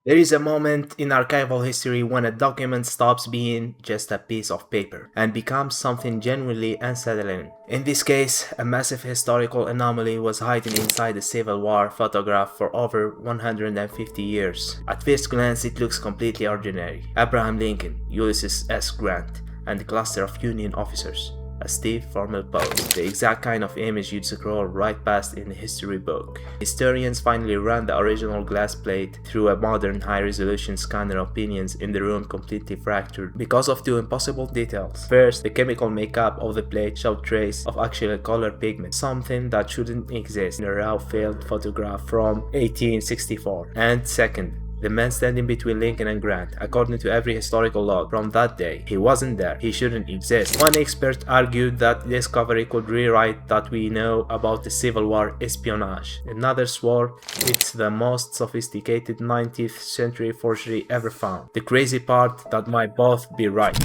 There is a moment in archival history when a document stops being just a piece of paper and becomes something genuinely unsettling. In this case, a massive historical anomaly was hiding inside the Civil War photograph for over 150 years. At first glance, it looks completely ordinary. Abraham Lincoln, Ulysses S. Grant, and a cluster of Union officers. A stiff, formal pose, the exact kind of image you'd scroll right past in a history book. Historians finally ran the original glass plate through a modern high-resolution scanner. Opinions in the room completely fractured because of two impossible details. First, the chemical makeup of the plate showed trace of actual color pigment, something that shouldn't exist in a raw failed photograph from 1864. And second, the man standing between Lincoln and Grant, according to every historical log from that day, he wasn't there, he shouldn't exist. One expert argued that the discovery could rewrite that we know about the Civil War espionage. Another swore it's the most sophisticated 19th century forgery ever found. The crazy part, that might both be right.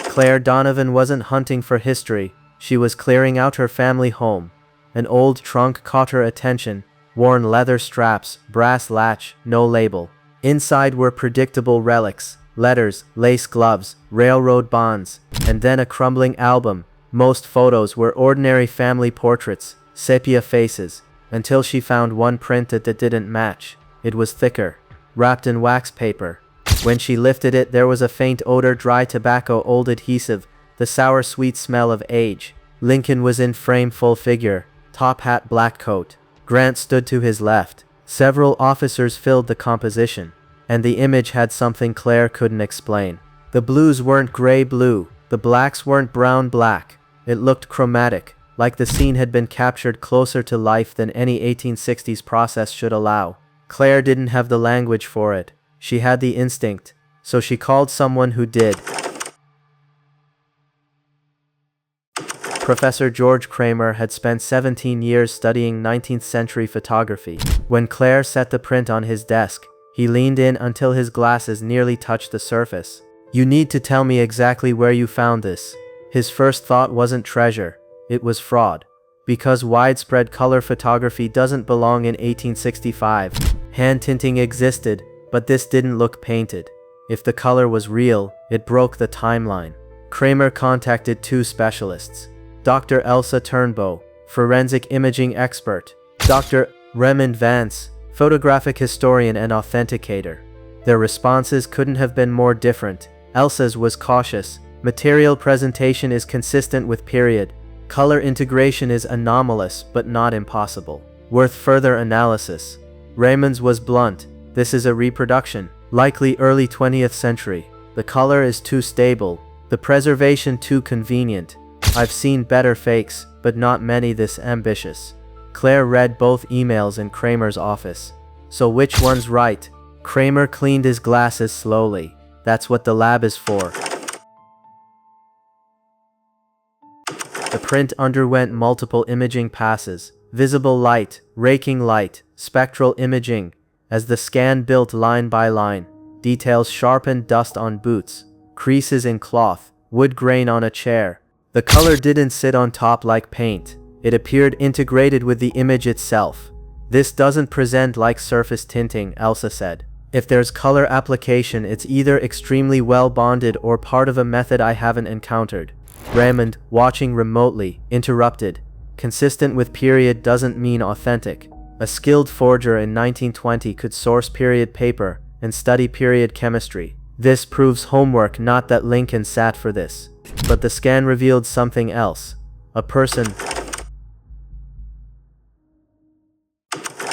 Claire Donovan wasn't hunting for history. She was clearing out her family home. An old trunk caught her attention, worn leather straps, brass latch, no label. Inside were predictable relics, letters, lace gloves, railroad bonds, and then a crumbling album. Most photos were ordinary family portraits, sepia faces, until she found one print that didn't match. It was thicker, wrapped in wax paper. When she lifted it, there was a faint odor, dry tobacco, old adhesive, the sour sweet smell of age. Lincoln was in frame, full figure, top hat, black coat. Grant stood to his left. Several officers filled the composition, and the image had something Claire couldn't explain. The blues weren't gray blue, the blacks weren't brown black. It looked chromatic, like the scene had been captured closer to life than any 1860s process should allow. Claire didn't have the language for it. She had the instinct, so she called someone who did. Professor George Kramer had spent 17 years studying 19th century photography. When Claire set the print on his desk, he leaned in until his glasses nearly touched the surface. "You need to tell me exactly where you found this." His first thought wasn't treasure, it was fraud. Because widespread color photography doesn't belong in 1865. Hand tinting existed, but this didn't look painted. If the color was real, it broke the timeline. Kramer contacted two specialists. Dr. Elsa Turnbow, forensic imaging expert. Dr. Raymond Vance, photographic historian and authenticator. Their responses couldn't have been more different. Elsa's was cautious. Material presentation is consistent with period. Color integration is anomalous, but not impossible. Worth further analysis. Raymond's was blunt. This is a reproduction, likely early 20th century. The color is too stable, the preservation too convenient. I've seen better fakes, but not many this ambitious. Claire read both emails in Kramer's office. So which one's right? Kramer cleaned his glasses slowly. That's what the lab is for. The print underwent multiple imaging passes. Visible light, raking light, spectral imaging. As the scan built line by line, details sharpened, dust on boots, creases in cloth, wood grain on a chair. The color didn't sit on top like paint. It appeared integrated with the image itself. "This doesn't present like surface tinting," Elsa said. "If there's color application, it's either extremely well bonded or part of a method I haven't encountered." Raymond, watching remotely, interrupted. "Consistent with period doesn't mean authentic. A skilled forger in 1920 could source period paper and study period chemistry. This proves homework, not that Lincoln sat for this." But the scan revealed something else. A person.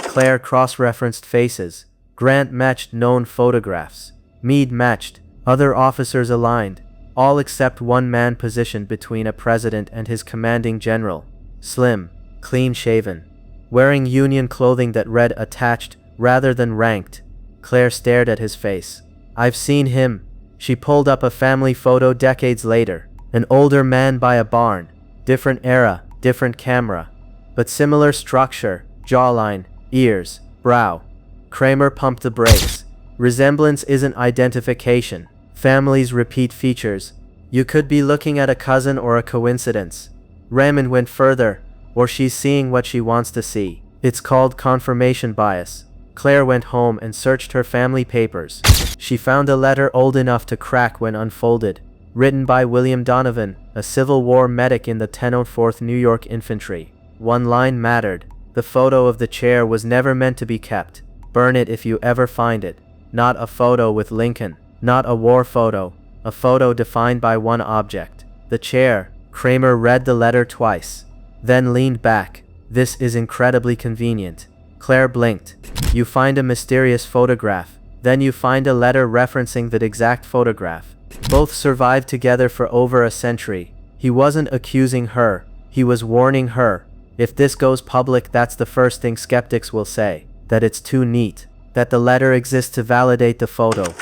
Claire cross-referenced faces. Grant matched known photographs. Meade matched. Other officers aligned. All except one man positioned between a president and his commanding general. Slim. Clean-shaven. Wearing Union clothing that read attached rather than ranked. Claire stared at his face. "I've seen him." She pulled up a family photo decades later. An older man by a barn. Different era, different camera. But similar structure, jawline, ears, brow. Kramer pumped the brakes. Resemblance isn't identification. Families repeat features. You could be looking at a cousin or a coincidence. Raymond went further. or she's seeing what she wants to see. It's called confirmation bias. Claire went home and searched her family papers. She found a letter old enough to crack when unfolded, written by William Donovan, a Civil War medic in the 1004th New York Infantry. One line mattered. The photo of the chair was never meant to be kept. Burn it if you ever find it. Not a photo with Lincoln. Not a war photo. A photo defined by one object. The chair. Kramer read the letter twice, then leaned back. This is incredibly convenient. Claire blinked. You find a mysterious photograph. Then you find a letter referencing that exact photograph. Both survived together for over a century. He wasn't accusing her. He was warning her. If this goes public, that's the first thing skeptics will say. That it's too neat. That the letter exists to validate the photo.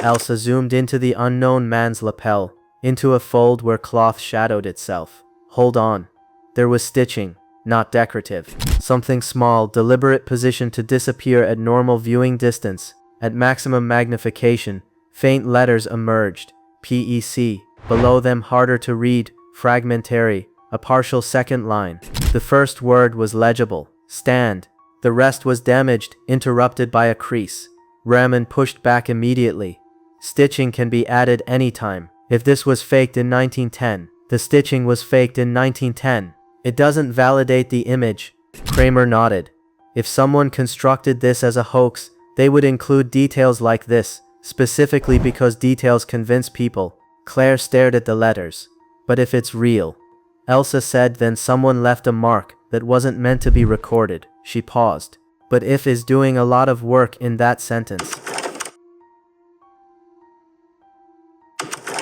Elsa zoomed into the unknown man's lapel, into a fold where cloth shadowed itself. Hold on. There was stitching, not decorative. Something small, deliberate, positioned to disappear at normal viewing distance. At maximum magnification, faint letters emerged. PEC. Below them, harder to read, fragmentary, a partial second line. The first word was legible. Stand. The rest was damaged, interrupted by a crease. Raman pushed back immediately. Stitching can be added anytime. If this was faked in 1910, the stitching was faked in 1910. It doesn't validate the image. Kramer nodded. If someone constructed this as a hoax, they would include details like this, specifically because details convince people. Claire stared at the letters. But if it's real, Elsa said, then someone left a mark that wasn't meant to be recorded. She paused. But if is doing a lot of work in that sentence.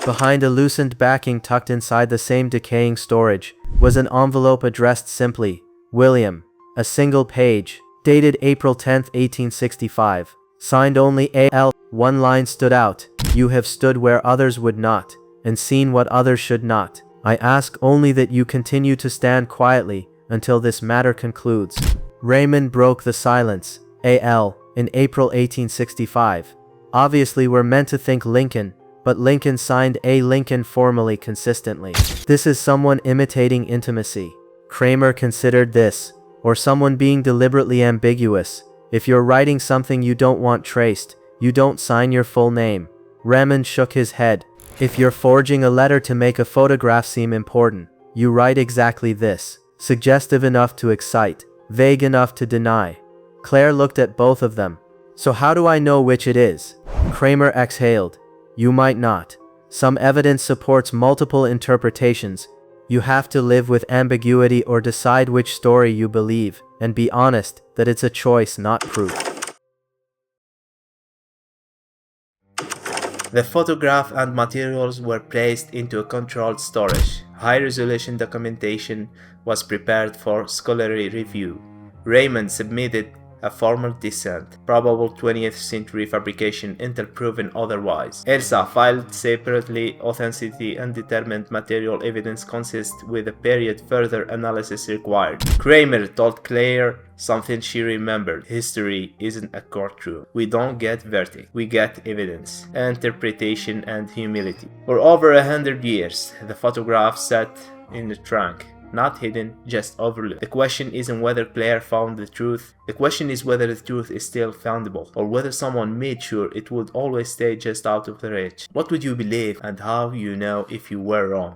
Behind a loosened backing tucked inside the same decaying storage was an envelope addressed simply, William. A single page, dated April 10, 1865. Signed only A.L. One line stood out. You have stood where others would not, and seen what others should not. I ask only that you continue to stand quietly until this matter concludes. Raymond broke the silence. A.L. in April 1865. Obviously we're meant to think Lincoln, but Lincoln signed A. Lincoln formally consistently. This is someone imitating intimacy. Kramer considered this, or someone being deliberately ambiguous. If you're writing something you don't want traced, you don't sign your full name. Raman shook his head. If you're forging a letter to make a photograph seem important, you write exactly this. Suggestive enough to excite, vague enough to deny. Claire looked at both of them. So how do I know which it is? Kramer exhaled. You might not. Some evidence supports multiple interpretations. You have to live with ambiguity or decide which story you believe, and be honest that it's a choice, not proof. The photograph and materials were placed into a controlled storage. High-resolution documentation was prepared for scholarly review. Raymond submitted a formal dissent, probable 20th century fabrication until proven otherwise. Elsa filed separately. Authenticity and determined material evidence consist with a period further analysis required. Kramer told Claire something she remembered. History isn't a courtroom. We don't get verdict. We get evidence, interpretation, and humility. For over 100 years, the photograph sat in the trunk. Not hidden, just overlooked. The question isn't whether Claire found the truth. The question is whether the truth is still foundable, or whether someone made sure it would always stay just out of the reach. What would you believe, and how you know if you were wrong?